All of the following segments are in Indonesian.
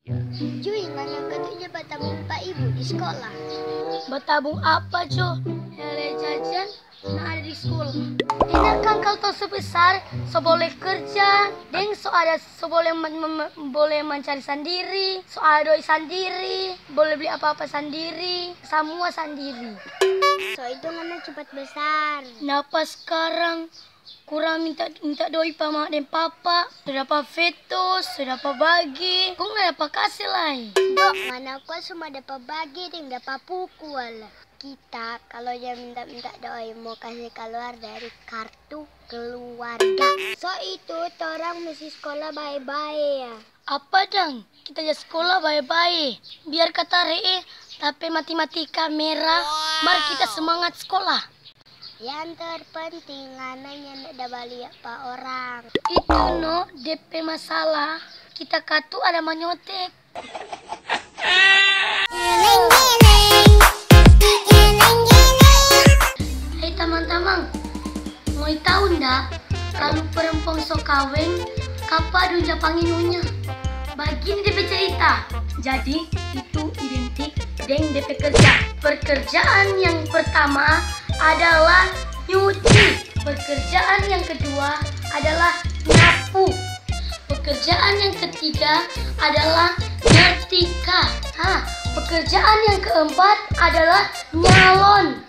Cuy, nanya katanya bertabung Pak Ibu di sekolah. Bertabung apa, Jo? Hele jajan nah ada di sekolah. Enak kan kalau tahu sebesar, so boleh kerja, deng so ada so boleh boleh mencari sendiri, so ada doi sendiri, boleh beli apa-apa sendiri, semua sendiri. So itu ngana cepat besar. Kenapa sekarang kurang minta doi pama dan papa, sudah dapat veto, sudah dapat bagi, kok nggak dapat kasih lagi. Dok, mana aku cuma dapat bagi dan dapat pukul. Kita kalau dia minta doi mau kasih keluar dari kartu keluarga. So itu orang mesti sekolah baik-baik ya. Apa dang? Kita ya sekolah baik-baik. Biar kata Ree, tapi matematika merah, mari kita semangat sekolah. Yang terpenting anaknya tidak balik apa orang. Itu no, DP masalah. Kita katu ada menyotek. Hei teman-teman, mau tahu ndak kalau perempuan so kawin, kapa dun japangin nyonya? Begini DP cerita. Jadi itu identik dengan DP kerja. Pekerjaan yang pertama adalah nyuci. Pekerjaan yang kedua adalah nyapu. Pekerjaan yang ketiga adalah nyetrika. Pekerjaan yang keempat adalah nyalon.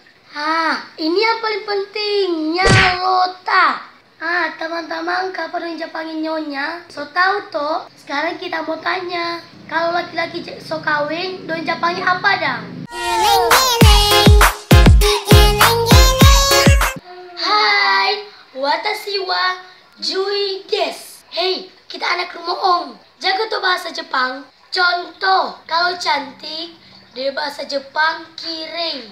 Ini yang paling penting, nyalota. Teman-teman, kapan yang japangin nyonya? So tahu toh? Sekarang kita mau tanya, kalau laki-laki so kawin, don japangin apa dang? Hai, watashi wa Jui desu. Hei, kita anak rumah Om. Jago tuh bahasa Jepang. Contoh, kalau cantik, dia bahasa Jepang kirei.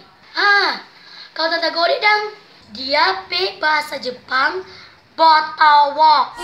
Kalau tante Gori dang, dia bahasa Jepang batawa.